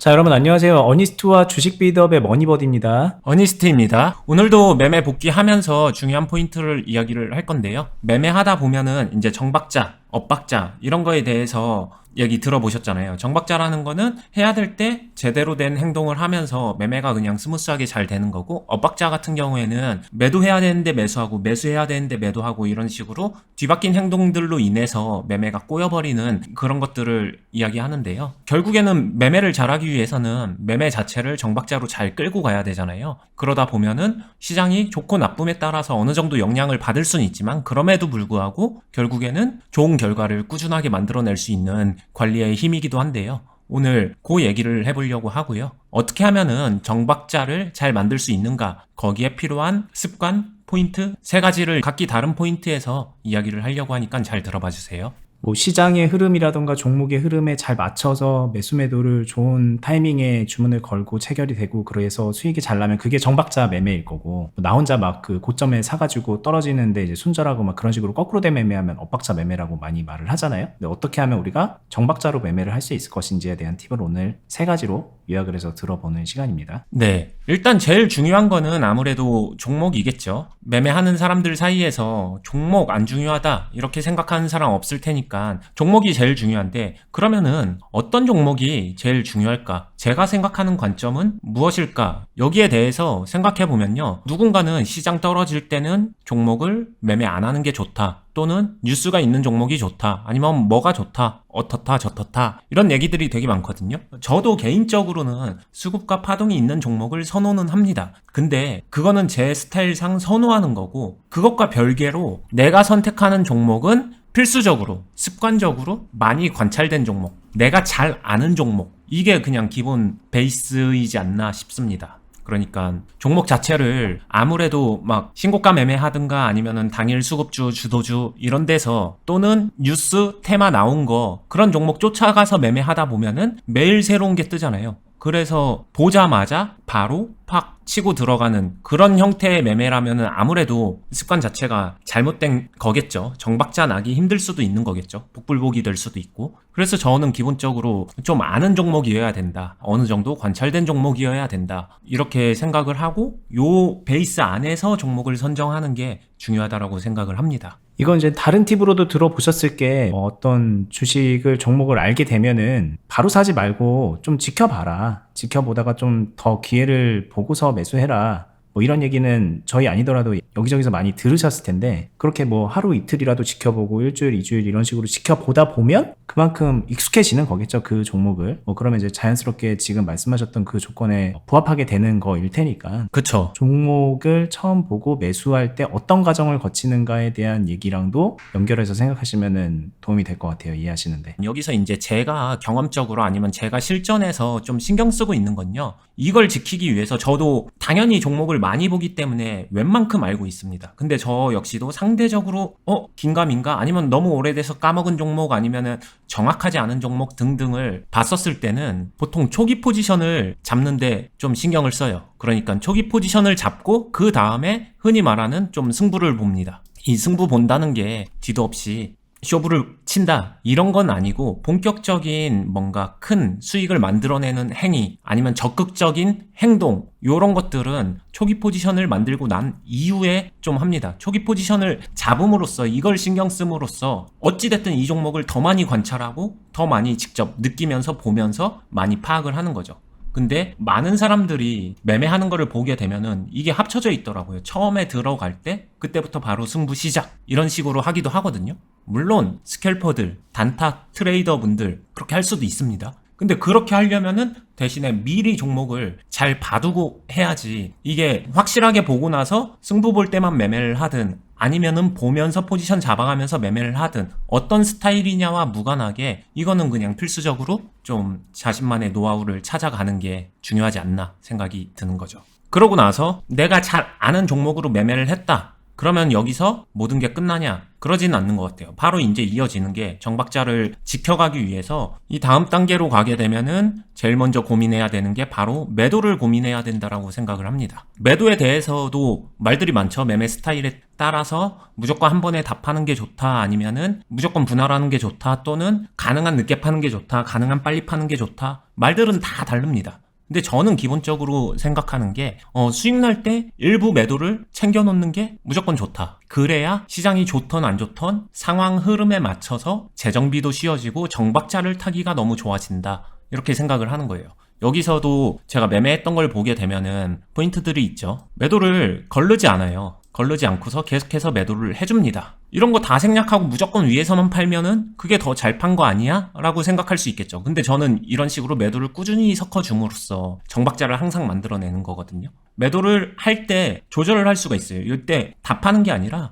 자, 여러분 안녕하세요. 어니스트와 주식 빌드업의 머니버디입니다. 어니스트입니다. 오늘도 매매 복귀하면서 중요한 포인트를 이야기를 할 건데요. 매매하다 보면은 이제 정박자, 엇박자 이런 거에 대해서 얘기 들어보셨잖아요. 정박자라는 거는 해야 될 때 제대로 된 행동을 하면서 매매가 그냥 스무스하게 잘 되는 거고, 엇박자 같은 경우에는 매도해야 되는데 매수하고 매수해야 되는데 매도하고 이런 식으로 뒤바뀐 행동들로 인해서 매매가 꼬여버리는 그런 것들을 이야기하는데요. 결국에는 매매를 잘하기 위해서는 매매 자체를 정박자로 잘 끌고 가야 되잖아요. 그러다 보면은 시장이 좋고 나쁨에 따라서 어느 정도 영향을 받을 수는 있지만, 그럼에도 불구하고 결국에는 좋은 결과를 꾸준하게 만들어낼 수 있는 관리의 힘이기도 한데요. 오늘 그 얘기를 해보려고 하고요. 어떻게 하면은 정박자를 잘 만들 수 있는가, 거기에 필요한 습관, 포인트 세 가지를 각기 다른 포인트에서 이야기를 하려고 하니까 잘 들어봐 주세요. 시장의 흐름이라던가 종목의 흐름에 잘 맞춰서 매수 매도를 좋은 타이밍에 주문을 걸고 체결이 되고, 그래서 수익이 잘 나면 그게 정박자 매매일 거고, 나 혼자 막 그 고점에 사가지고 떨어지는데 이제 손절하고 막 그런 식으로 거꾸로 된 매매하면 엇박자 매매라고 많이 말을 하잖아요. 근데 어떻게 하면 우리가 정박자로 매매를 할 수 있을 것인지에 대한 팁을 오늘 세 가지로 요약을 해서 들어보는 시간입니다. 네. 일단 제일 중요한 거는 아무래도 종목이겠죠. 매매하는 사람들 사이에서 종목 안 중요하다 이렇게 생각하는 사람 없을 테니까 종목이 제일 중요한데, 그러면은 어떤 종목이 제일 중요할까? 제가 생각하는 관점은 무엇일까? 여기에 대해서 생각해 보면요. 누군가는 시장 떨어질 때는 종목을 매매 안 하는 게 좋다, 또는 뉴스가 있는 종목이 좋다, 아니면 뭐가 좋다, 어떻다 저떻다 이런 얘기들이 되게 많거든요. 저도 개인적으로는 수급과 파동이 있는 종목을 선호는 합니다. 근데 그거는 제 스타일상 선호하는 거고, 그것과 별개로 내가 선택하는 종목은 필수적으로 습관적으로 많이 관찰된 종목, 내가 잘 아는 종목, 이게 그냥 기본 베이스이지 않나 싶습니다. 그러니까 종목 자체를 아무래도 막 신고가 매매하든가 아니면은 당일 수급주, 주도주 이런 데서, 또는 뉴스 테마 나온 거 그런 종목 쫓아가서 매매하다 보면은 매일 새로운 게 뜨잖아요. 그래서 보자마자 바로 팍 치고 들어가는 그런 형태의 매매라면은 아무래도 습관 자체가 잘못된 거겠죠. 정박자 나기 힘들 수도 있는 거겠죠. 복불복이 될 수도 있고. 그래서 저는 기본적으로 좀 아는 종목이어야 된다, 어느 정도 관찰된 종목이어야 된다, 이렇게 생각을 하고 요 베이스 안에서 종목을 선정하는 게 중요하다라고 생각을 합니다. 이건 이제 다른 팁으로도 들어보셨을 게, 어떤 주식을 종목을 알게 되면은 바로 사지 말고 좀 지켜봐라, 지켜보다가 좀 더 기회를 보고서 매수해라, 이런 얘기는 저희 아니더라도 여기저기서 많이 들으셨을 텐데, 그렇게 하루 이틀이라도 지켜보고 일주일, 이주일 이런 식으로 지켜보다 보면 그만큼 익숙해지는 거겠죠, 그 종목을. 그러면 이제 자연스럽게 지금 말씀하셨던 그 조건에 부합하게 되는 거일 테니까. 그쵸. 종목을 처음 보고 매수할 때 어떤 과정을 거치는가에 대한 얘기랑도 연결해서 생각하시면 도움이 될 것 같아요, 이해하시는데. 여기서 이제 제가 경험적으로 아니면 제가 실전에서 좀 신경 쓰고 있는 건요, 이걸 지키기 위해서 저도 당연히 종목을 많이 보기 때문에 웬만큼 알고 있습니다. 근데 저 역시도 상대적으로 긴가민가 아니면 너무 오래돼서 까먹은 종목 아니면은 정확하지 않은 종목 등등을 봤었을 때는 보통 초기 포지션을 잡는데 좀 신경을 써요. 그러니까 초기 포지션을 잡고 그 다음에 흔히 말하는 좀 승부를 봅니다. 이 승부 본다는 게 뒤도 없이 쇼부를 친다 이런 건 아니고, 본격적인 뭔가 큰 수익을 만들어내는 행위 아니면 적극적인 행동, 요런 것들은 초기 포지션을 만들고 난 이후에 좀 합니다. 초기 포지션을 잡음으로써, 이걸 신경 씀으로써 어찌됐든 이 종목을 더 많이 관찰하고 더 많이 직접 느끼면서 보면서 많이 파악을 하는 거죠. 근데 많은 사람들이 매매하는 거를 보게 되면은 이게 합쳐져 있더라고요. 처음에 들어갈 때 그때부터 바로 승부 시작 이런 식으로 하기도 하거든요. 물론 스캘퍼들, 단타 트레이더 분들 그렇게 할 수도 있습니다. 근데 그렇게 하려면은 대신에 미리 종목을 잘 봐두고 해야지, 이게 확실하게 보고 나서 승부 볼 때만 매매를 하든 아니면은 보면서 포지션 잡아가면서 매매를 하든 어떤 스타일이냐와 무관하게 이거는 그냥 필수적으로 좀 자신만의 노하우를 찾아가는 게 중요하지 않나 생각이 드는 거죠. 그러고 나서 내가 잘 아는 종목으로 매매를 했다. 그러면 여기서 모든 게 끝나냐? 그러지는 않는 것 같아요. 바로 이제 이어지는 게 정박자를 지켜가기 위해서 이 다음 단계로 가게 되면은 제일 먼저 고민해야 되는 게 바로 매도를 고민해야 된다라고 생각을 합니다. 매도에 대해서도 말들이 많죠. 매매 스타일에 따라서 무조건 한 번에 답하는 게 좋다, 아니면은 무조건 분할하는 게 좋다, 또는 가능한 늦게 파는 게 좋다, 가능한 빨리 파는 게 좋다. 말들은 다 다릅니다. 근데 저는 기본적으로 생각하는 게 수익 날 때 일부 매도를 챙겨 놓는 게 무조건 좋다. 그래야 시장이 좋던 안 좋던 상황 흐름에 맞춰서 재정비도 쉬워지고 정박자를 타기가 너무 좋아진다. 이렇게 생각을 하는 거예요. 여기서도 제가 매매했던 걸 보게 되면은 포인트들이 있죠. 매도를 거르지 않아요. 거르지 않고서 계속해서 매도를 해줍니다. 이런 거 다 생략하고 무조건 위에서만 팔면은 그게 더 잘 판 거 아니야? 라고 생각할 수 있겠죠. 근데 저는 이런 식으로 매도를 꾸준히 섞어줌으로써 정박자를 항상 만들어내는 거거든요. 매도를 할 때 조절을 할 수가 있어요. 이때 다 파는 게 아니라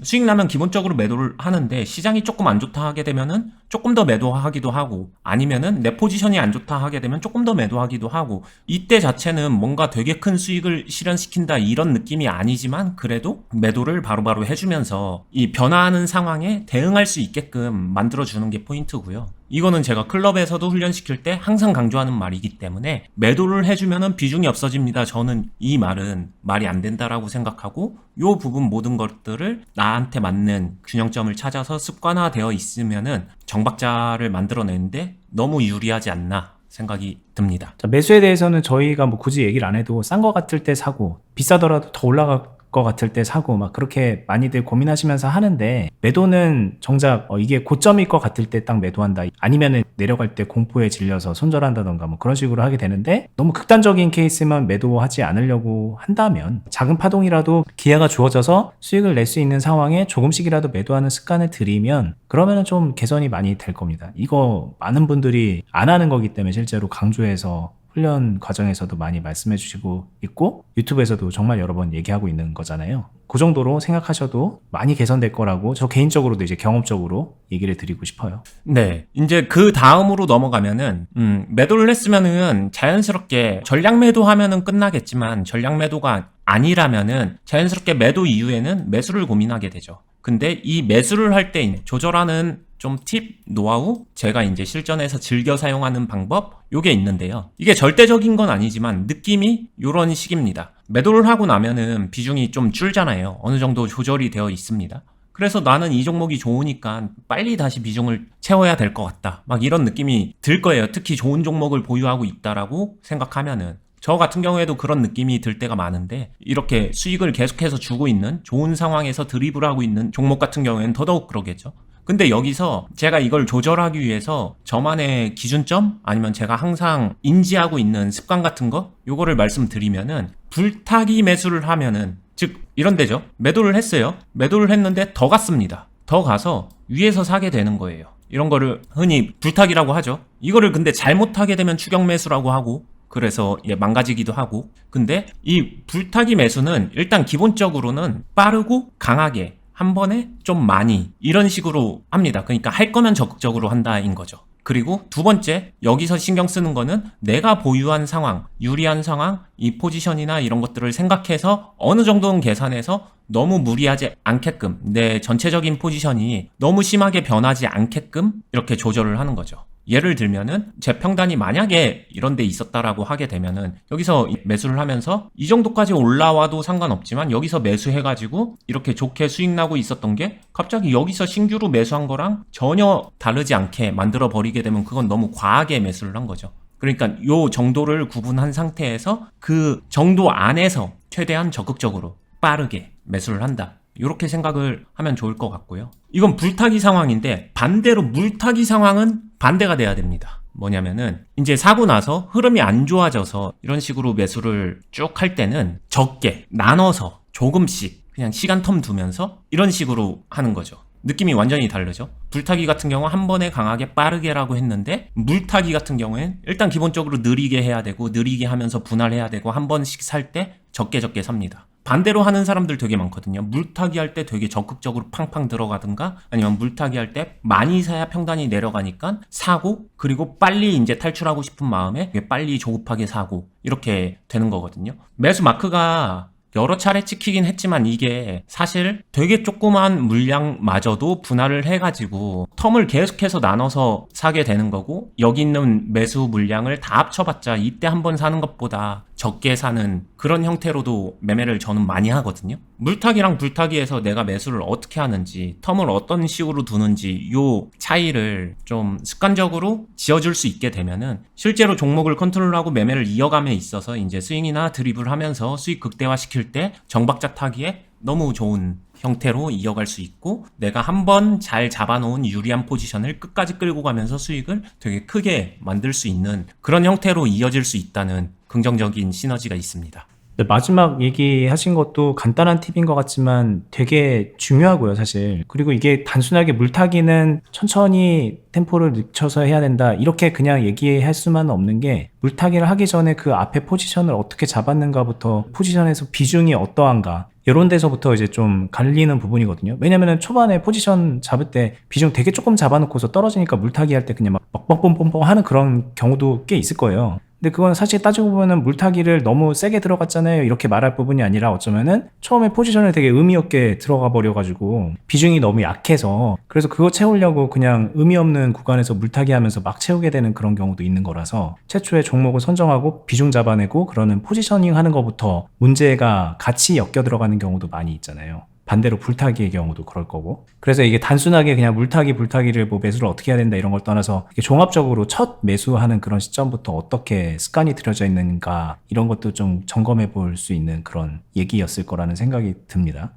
수익 나면 기본적으로 매도를 하는데 시장이 조금 안 좋다 하게 되면은 조금 더 매도하기도 하고, 아니면은 내 포지션이 안 좋다 하게 되면 조금 더 매도하기도 하고, 이때 자체는 뭔가 되게 큰 수익을 실현시킨다 이런 느낌이 아니지만 그래도 매도를 바로바로 해주면서 이 변화하는 상황에 대응할 수 있게끔 만들어주는 게 포인트고요. 이거는 제가 클럽에서도 훈련시킬 때 항상 강조하는 말이기 때문에 매도를 해주면은 비중이 없어집니다. 저는 이 말은 말이 안 된다라고 생각하고, 요 부분 모든 것들을 나한테 맞는 균형점을 찾아서 습관화되어 있으면은 정박자를 만들어내는데 너무 유리하지 않나 생각이 듭니다. 자, 매수에 대해서는 저희가 뭐 굳이 얘기를 안 해도 싼 거 같을 때 사고 비싸더라도 더 올라갈 것 같을 때 사고 막 그렇게 많이들 고민하시면서 하는데, 매도는 정작 이게 고점일 것 같을 때 딱 매도한다, 아니면은 내려갈 때 공포에 질려서 손절한다던가 뭐 그런 식으로 하게 되는데, 너무 극단적인 케이스만 매도하지 않으려고 한다면 작은 파동이라도 기회가 주어져서 수익을 낼 수 있는 상황에 조금씩이라도 매도하는 습관을 들이면 그러면은 좀 개선이 많이 될 겁니다. 이거 많은 분들이 안 하는 거기 때문에 실제로 강조해서 훈련 과정에서도 많이 말씀해 주시고 있고 유튜브에서도 정말 여러 번 얘기하고 있는 거잖아요. 그 정도로 생각하셔도 많이 개선될 거라고 저 개인적으로도 이제 경험적으로 얘기를 드리고 싶어요. 네. 이제 그 다음으로 넘어가면은, 매도를 했으면은 자연스럽게 전량 매도하면은 끝나겠지만 전량 매도가 아니라면은 자연스럽게 매도 이후에는 매수를 고민하게 되죠. 근데 이 매수를 할 때 조절하는 좀 팁, 노하우, 제가 이제 실전에서 즐겨 사용하는 방법, 요게 있는데요. 이게 절대적인 건 아니지만 느낌이 요런 식입니다. 매도를 하고 나면은 비중이 좀 줄잖아요. 어느 정도 조절이 되어 있습니다. 그래서 나는 이 종목이 좋으니까 빨리 다시 비중을 채워야 될 것 같다. 막 이런 느낌이 들 거예요. 특히 좋은 종목을 보유하고 있다라고 생각하면은. 저 같은 경우에도 그런 느낌이 들 때가 많은데, 이렇게 수익을 계속해서 주고 있는 좋은 상황에서 드리블하고 있는 종목 같은 경우에는 더더욱 그러겠죠. 근데 여기서 제가 이걸 조절하기 위해서 저만의 기준점, 아니면 제가 항상 인지하고 있는 습관 같은 거, 요거를 말씀드리면은, 불타기 매수를 하면은, 즉 이런 데죠. 매도를 했어요. 매도를 했는데 더 갔습니다. 더 가서 위에서 사게 되는 거예요. 이런 거를 흔히 불타기라고 하죠. 이거를 근데 잘못하게 되면 추격 매수라고 하고, 그래서 망가지기도 하고. 근데 이 불타기 매수는 일단 기본적으로는 빠르고 강하게 한 번에 좀 많이 이런 식으로 합니다. 그러니까 할 거면 적극적으로 한다인 거죠. 그리고 두 번째, 여기서 신경 쓰는 거는 내가 보유한 상황, 유리한 상황, 이 포지션이나 이런 것들을 생각해서 어느 정도는 계산해서 너무 무리하지 않게끔, 내 전체적인 포지션이 너무 심하게 변하지 않게끔 이렇게 조절을 하는 거죠. 예를 들면은 제 평단이 만약에 이런 데 있었다라고 하게 되면은 여기서 매수를 하면서 이 정도까지 올라와도 상관없지만 여기서 매수해가지고 이렇게 좋게 수익 나고 있었던 게 갑자기 여기서 신규로 매수한 거랑 전혀 다르지 않게 만들어 버리게 되면 그건 너무 과하게 매수를 한 거죠. 그러니까 요 정도를 구분한 상태에서 그 정도 안에서 최대한 적극적으로 빠르게 매수를 한다. 이렇게 생각을 하면 좋을 것 같고요. 이건 불타기 상황인데, 반대로 물타기 상황은 반대가 돼야 됩니다. 뭐냐면은 이제 사고 나서 흐름이 안 좋아져서 이런 식으로 매수를 쭉 할 때는 적게 나눠서 조금씩 그냥 시간 텀 두면서 이런 식으로 하는 거죠. 느낌이 완전히 다르죠. 불타기 같은 경우 한 번에 강하게 빠르게라고 했는데, 물타기 같은 경우엔 일단 기본적으로 느리게 해야 되고, 느리게 하면서 분할해야 되고, 한 번씩 살 때 적게 삽니다. 반대로 하는 사람들 되게 많거든요. 물타기 할 때 되게 적극적으로 팡팡 들어가든가, 아니면 물타기 할 때 많이 사야 평단이 내려가니까 사고, 그리고 빨리 이제 탈출하고 싶은 마음에 빨리 조급하게 사고, 이렇게 되는 거거든요. 매수 마크가 여러 차례 찍히긴 했지만 이게 사실 되게 조그만 물량마저도 분할을 해가지고 텀을 계속해서 나눠서 사게 되는 거고, 여기 있는 매수 물량을 다 합쳐봤자 이때 한 번 사는 것보다 적게 사는 그런 형태로도 매매를 저는 많이 하거든요. 물타기랑 불타기에서 내가 매수를 어떻게 하는지, 텀을 어떤 식으로 두는지 요 차이를 좀 습관적으로 지어줄 수 있게 되면은 실제로 종목을 컨트롤하고 매매를 이어감에 있어서 이제 스윙이나 드립을 하면서 수익 극대화시킬 때 정박자 타기에 너무 좋은 형태로 이어갈 수 있고, 내가 한번 잘 잡아놓은 유리한 포지션을 끝까지 끌고 가면서 수익을 되게 크게 만들 수 있는 그런 형태로 이어질 수 있다는 긍정적인 시너지가 있습니다. 네, 마지막 얘기하신 것도 간단한 팁인 것 같지만 되게 중요하고요, 사실. 그리고 이게 단순하게 물타기는 천천히 템포를 늦춰서 해야 된다, 이렇게 그냥 얘기할 수만은 없는 게, 물타기를 하기 전에 그 앞에 포지션을 어떻게 잡았는가부터, 포지션에서 비중이 어떠한가, 이런 데서부터 이제 좀 갈리는 부분이거든요. 왜냐면은 초반에 포지션 잡을 때 비중 되게 조금 잡아놓고서 떨어지니까 물타기 할 때 그냥 막 뻑뻑pompompompom 하는 그런 경우도 꽤 있을 거예요. 근데 그건 사실 따지고 보면은 물타기를 너무 세게 들어갔잖아요, 이렇게 말할 부분이 아니라, 어쩌면은 처음에 포지션을 되게 의미 없게 들어가 버려가지고 비중이 너무 약해서, 그래서 그거 채우려고 그냥 의미 없는 구간에서 물타기 하면서 막 채우게 되는 그런 경우도 있는 거라서, 최초에 종목을 선정하고 비중 잡아내고 그러는 포지셔닝 하는 것부터 문제가 같이 엮여 들어가는 경우도 많이 있잖아요. 반대로 불타기의 경우도 그럴 거고. 그래서 이게 단순하게 그냥 물타기 불타기를 뭐 매수를 어떻게 해야 된다 이런 걸 떠나서, 이게 종합적으로 첫 매수하는 그런 시점부터 어떻게 습관이 들여져 있는가, 이런 것도 좀 점검해 볼 수 있는 그런 얘기였을 거라는 생각이 듭니다.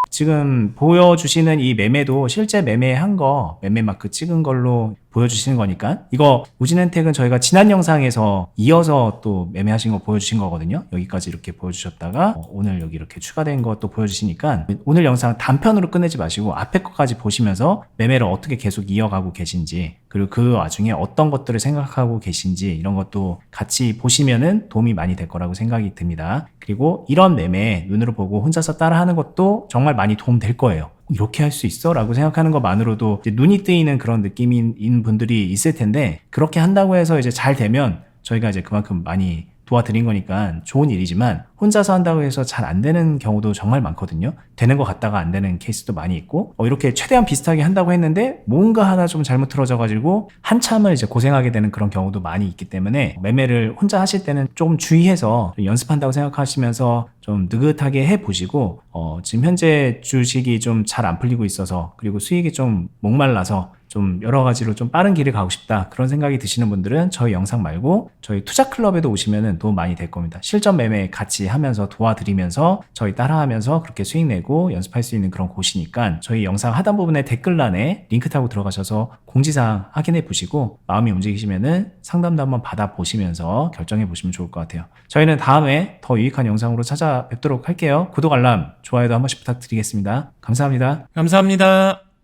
지금 보여주시는 이 매매도 실제 매매한 거, 매매 마크 찍은 걸로 보여주시는 거니까, 이거 우진엔텍은 저희가 지난 영상에서 이어서 또 매매하신 거 보여주신 거거든요. 여기까지 이렇게 보여주셨다가 오늘 여기 이렇게 추가된 것도 보여주시니까, 오늘 영상 단편으로 끝내지 마시고 앞에 것까지 보시면서 매매를 어떻게 계속 이어가고 계신지, 그리고 그 와중에 어떤 것들을 생각하고 계신지, 이런 것도 같이 보시면은 도움이 많이 될 거라고 생각이 듭니다. 그리고 이런 매매 눈으로 보고 혼자서 따라하는 것도 정말 많이 도움 될 거예요. 이렇게 할 수 있어? 라고 생각하는 것만으로도 이제 눈이 뜨이는 그런 느낌인 분들이 있을 텐데, 그렇게 한다고 해서 이제 잘 되면 저희가 이제 그만큼 많이 도와드린 거니까 좋은 일이지만, 혼자서 한다고 해서 잘 안 되는 경우도 정말 많거든요. 되는 것 같다가 안 되는 케이스도 많이 있고, 이렇게 최대한 비슷하게 한다고 했는데 뭔가 하나 좀 잘못 틀어져가지고 한참을 이제 고생하게 되는 그런 경우도 많이 있기 때문에, 매매를 혼자 하실 때는 좀 주의해서 연습한다고 생각하시면서 좀 느긋하게 해보시고, 지금 현재 주식이 좀 잘 안 풀리고 있어서, 그리고 수익이 좀 목말라서 좀 여러 가지로 좀 빠른 길을 가고 싶다, 그런 생각이 드시는 분들은 저희 영상 말고 저희 투자 클럽에도 오시면은 도움 많이 될 겁니다. 실전 매매 같이 하면서 도와드리면서 저희 따라하면서 그렇게 수익 내고 연습할 수 있는 그런 곳이니까, 저희 영상 하단 부분에 댓글란에 링크 타고 들어가셔서 공지사항 확인해 보시고 마음이 움직이시면은 상담도 한번 받아보시면서 결정해 보시면 좋을 것 같아요. 저희는 다음에 더 유익한 영상으로 찾아뵙도록 할게요. 구독, 알람, 좋아요도 한 번씩 부탁드리겠습니다. 감사합니다. 감사합니다.